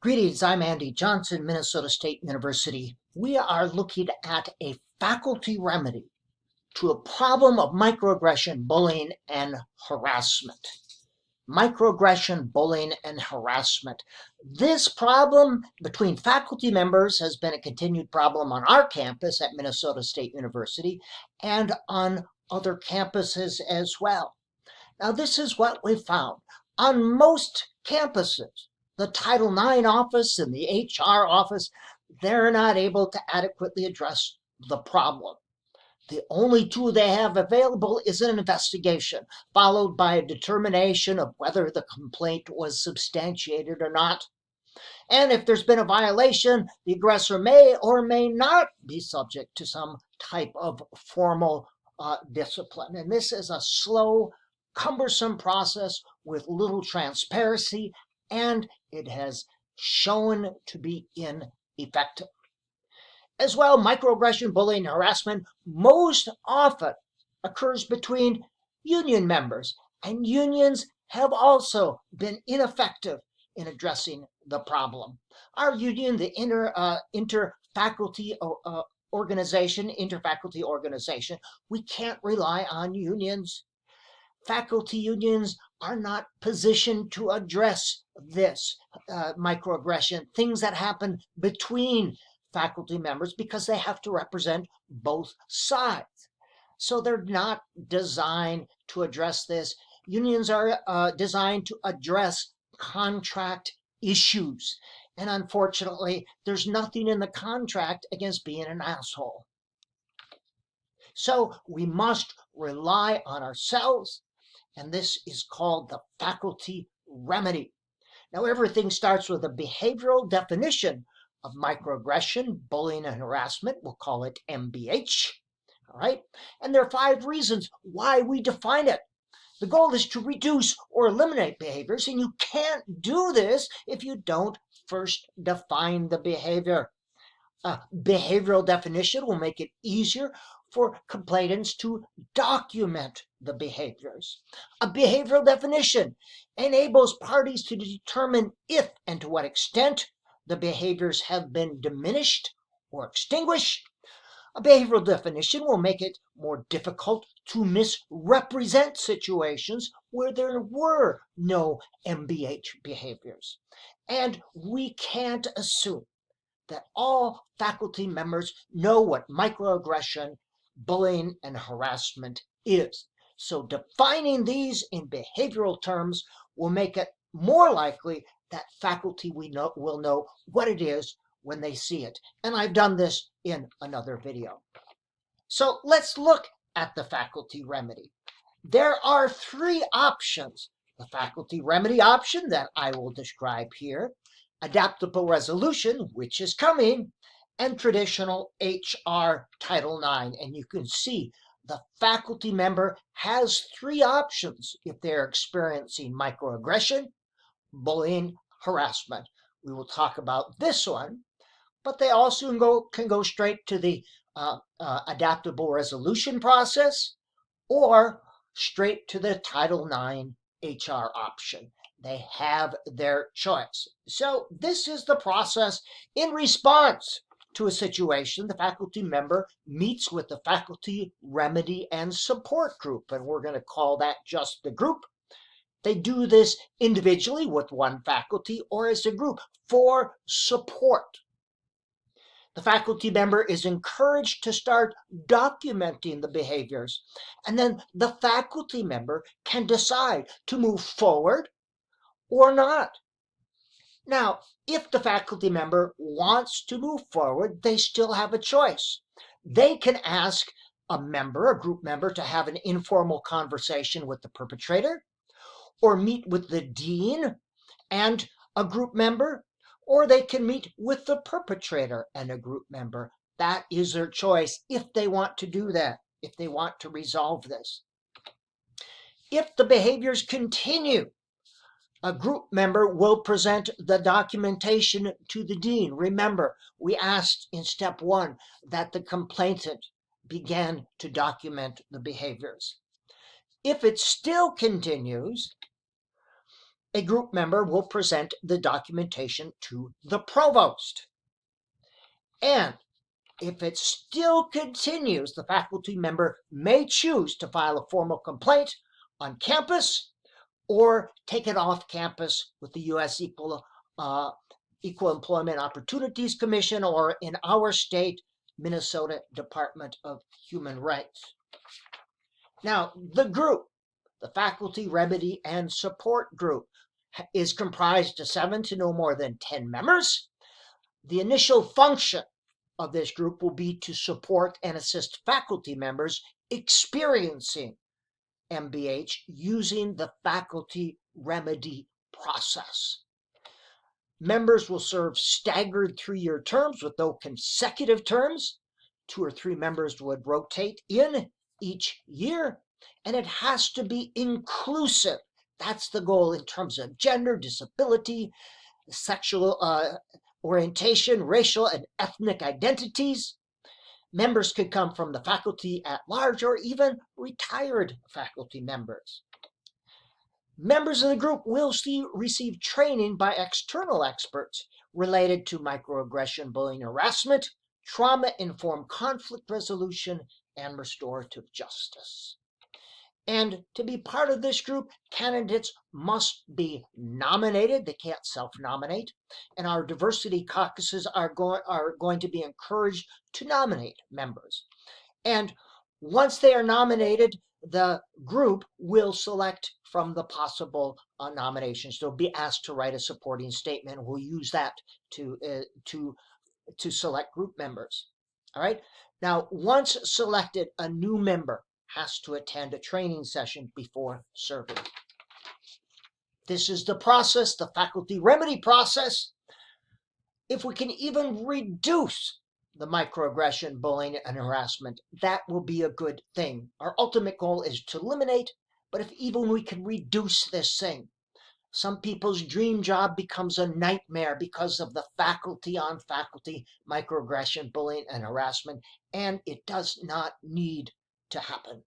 Greetings, I'm Andy Johnson, Minnesota State University. We are looking at a faculty remedy to a problem of microaggression, bullying, and harassment. Microaggression, bullying, and harassment. This problem between faculty members has been a continued problem on our campus at Minnesota State University and on other campuses as well. Now, this is what we found. On most campuses, the Title IX office and the HR office, they're not able to adequately address the problem. The only tool they have available is an investigation, followed by a determination of whether the complaint was substantiated or not. And if there's been a violation, the aggressor may or may not be subject to some type of formal discipline. And this is a slow, cumbersome process with little transparency, and it has shown to be ineffective. As well, microaggression, bullying, harassment most often occurs between union members, and unions have also been ineffective in addressing the problem. Our union, the interfaculty organization, we can't rely on unions. Faculty unions are not positioned to address this microaggression, things that happen between faculty members, because they have to represent both sides. So they're not designed to address this. Unions are designed to address contract issues. And unfortunately, there's nothing in the contract against being an asshole. So we must rely on ourselves, and this is called the faculty remedy. Now, everything starts with a behavioral definition of microaggression, bullying, and harassment. We'll call it MBH. All right? And there are 5 reasons why we define it. The goal is to reduce or eliminate behaviors, and you can't do this if you don't first define the behavior. A behavioral definition will make it easier for complainants to document the behaviors. A behavioral definition enables parties to determine if and to what extent the behaviors have been diminished or extinguished. A behavioral definition will make it more difficult to misrepresent situations where there were no MBH behaviors. And we can't assume that all faculty members know what microaggression, bullying, and harassment is. So defining these in behavioral terms will make it more likely that faculty will know what it is when they see it. And I've done this in another video. So let's look at the faculty remedy. There are 3 options. The faculty remedy option that I will describe here, adaptable resolution, which is coming, and traditional HR Title IX. And you can see the faculty member has 3 options if they're experiencing microaggression, bullying, harassment. We will talk about this one, but they also can go straight to the adaptable resolution process or straight to the Title IX HR option. They have their choice. So this is the process. In response to a situation, the faculty member meets with the faculty remedy and support group, and we're going to call that just the group. They do this individually with one faculty or as a group for support. The faculty member is encouraged to start documenting the behaviors, and then the faculty member can decide to move forward or not. Now, if the faculty member wants to move forward, they still have a choice. They can ask a group member, to have an informal conversation with the perpetrator, or meet with the dean and a group member, or they can meet with the perpetrator and a group member. That is their choice if they want to do that, if they want to resolve this. If the behaviors continue, a group member will present the documentation to the dean. Remember, we asked in step 1 that the complainant began to document the behaviors. If it still continues, a group member will present the documentation to the provost. And if it still continues, the faculty member may choose to file a formal complaint on campus or take it off campus with the U.S. Equal Employment Opportunities Commission, or in our state, Minnesota Department of Human Rights. Now, the group, the Faculty Remedy and Support Group, is comprised of 7 to no more than 10 members. The initial function of this group will be to support and assist faculty members experiencing MBH using the faculty remedy process. Members will serve staggered 3-year terms with no consecutive terms. 2 or 3 members would rotate in each year, and it has to be inclusive. That's the goal in terms of gender, disability, sexual orientation, racial and ethnic identities. Members could come from the faculty at large or even retired faculty members. Members of the group will receive training by external experts related to microaggression, bullying, harassment, trauma-informed conflict resolution, and restorative justice. And to be part of this group, candidates must be nominated. They can't self-nominate. And our diversity caucuses are going to be encouraged to nominate members. And once they are nominated, the group will select from the possible nominations. They'll be asked to write a supporting statement. We'll use that to select group members. All right. Now, once selected, a new member has to attend a training session before serving. This is the process, the faculty remedy process. If we can even reduce the microaggression, bullying, and harassment, that will be a good thing. Our ultimate goal is to eliminate, but if even we can reduce this thing, some people's dream job becomes a nightmare because of the faculty on faculty microaggression, bullying, and harassment, and it does not need to happen.